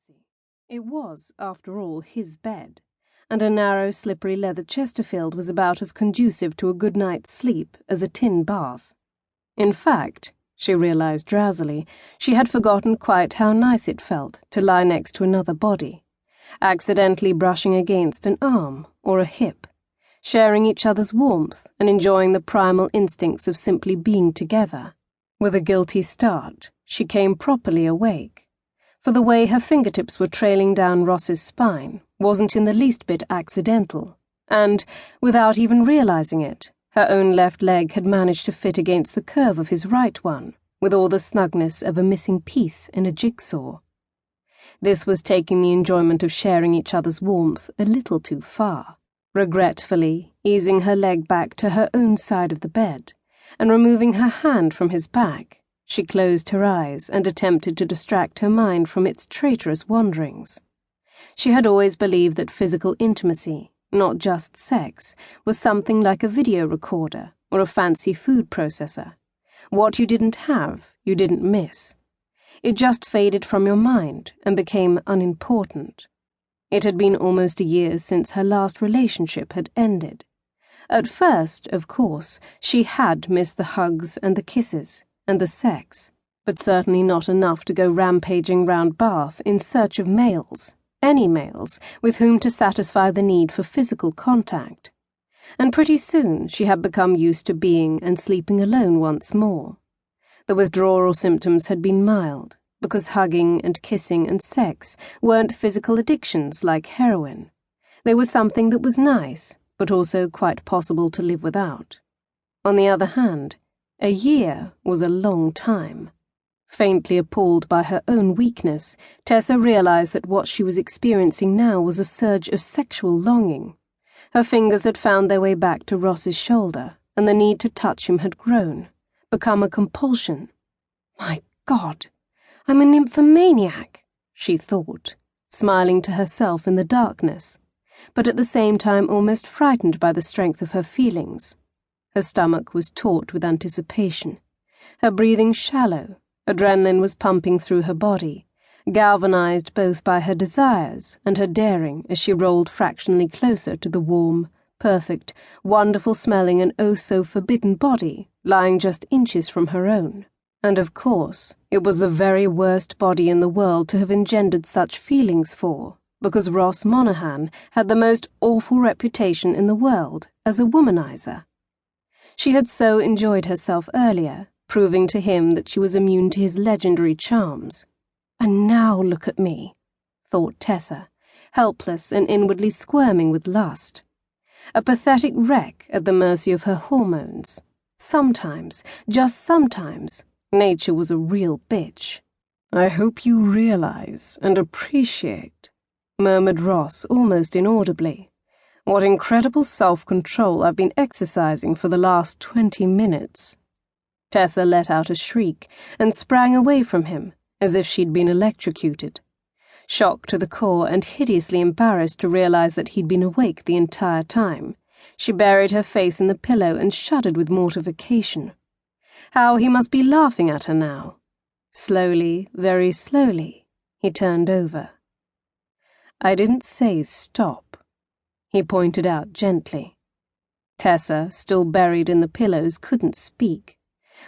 intimacy. It was, after all, his bed, and a narrow, slippery leather Chesterfield was about as conducive to a good night's sleep as a tin bath. In fact, she realized drowsily, she had forgotten quite how nice it felt to lie next to another body, accidentally brushing against an arm or a hip, sharing each other's warmth and enjoying the primal instincts of simply being together. With a guilty start, she came properly awake, for the way her fingertips were trailing down Ross's spine wasn't in the least bit accidental, and, without even realizing it, her own left leg had managed to fit against the curve of his right one, with all the snugness of a missing piece in a jigsaw. This was taking the enjoyment of sharing each other's warmth a little too far. Regretfully, easing her leg back to her own side of the bed, and removing her hand from his back, she closed her eyes and attempted to distract her mind from its traitorous wanderings. She had always believed that physical intimacy, not just sex, was something like a video recorder or a fancy food processor. What you didn't have, you didn't miss. It just faded from your mind and became unimportant. It had been almost a year since her last relationship had ended. At first, of course, she had missed the hugs and the kisses and the sex, but certainly not enough to go rampaging round Bath in search of males, any males, with whom to satisfy the need for physical contact. And pretty soon she had become used to being and sleeping alone once more. The withdrawal symptoms had been mild, because hugging and kissing and sex weren't physical addictions like heroin. They were something that was nice, but also quite possible to live without. On the other hand, a year was a long time. Faintly appalled by her own weakness, Tessa realized that what she was experiencing now was a surge of sexual longing. Her fingers had found their way back to Ross's shoulder, and the need to touch him had grown, become a compulsion. My God, I'm a nymphomaniac, she thought, smiling to herself in the darkness, but at the same time almost frightened by the strength of her feelings. Her stomach was taut with anticipation, her breathing shallow. Adrenaline was pumping through her body, galvanized both by her desires and her daring as she rolled fractionally closer to the warm, perfect, wonderful-smelling and oh-so-forbidden body lying just inches from her own. And of course, it was the very worst body in the world to have engendered such feelings for, because Ross Monaghan had the most awful reputation in the world as a womanizer. She had so enjoyed herself earlier, proving to him that she was immune to his legendary charms. And now look at me, thought Tessa, helpless and inwardly squirming with lust. A pathetic wreck at the mercy of her hormones. Sometimes, just sometimes, nature was a real bitch. I hope you realize and appreciate, murmured Ross almost inaudibly, what incredible self-control I've been exercising for the last 20 minutes. Tessa let out a shriek and sprang away from him, as if she'd been electrocuted. Shocked to the core and hideously embarrassed to realize that he'd been awake the entire time, she buried her face in the pillow and shuddered with mortification. How he must be laughing at her now. Slowly, very slowly, he turned over. I didn't say stop, he pointed out gently. Tessa, still buried in the pillows, couldn't speak.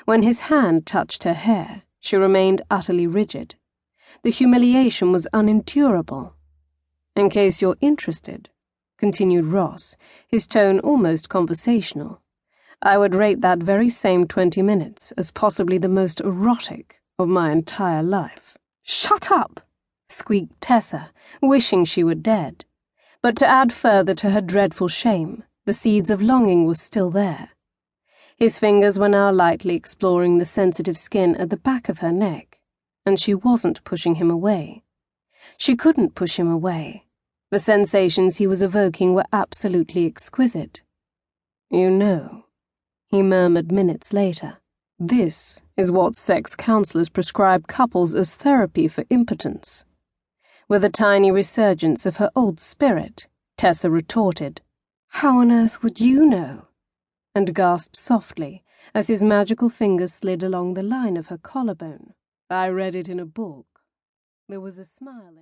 When his hand touched her hair, she remained utterly rigid. The humiliation was unendurable. In case you're interested, continued Ross, his tone almost conversational, I would rate that very same 20 minutes as possibly the most erotic of my entire life. Shut up, squeaked Tessa, wishing she were dead. But to add further to her dreadful shame, the seeds of longing were still there. His fingers were now lightly exploring the sensitive skin at the back of her neck, and she wasn't pushing him away. She couldn't push him away. The sensations he was evoking were absolutely exquisite. You know, he murmured minutes later, this is what sex counselors prescribe couples as therapy for impotence. With a tiny resurgence of her old spirit, Tessa retorted, How on earth would you know? And gasped softly as his magical fingers slid along the line of her collarbone. I read it in a book. There was a smile in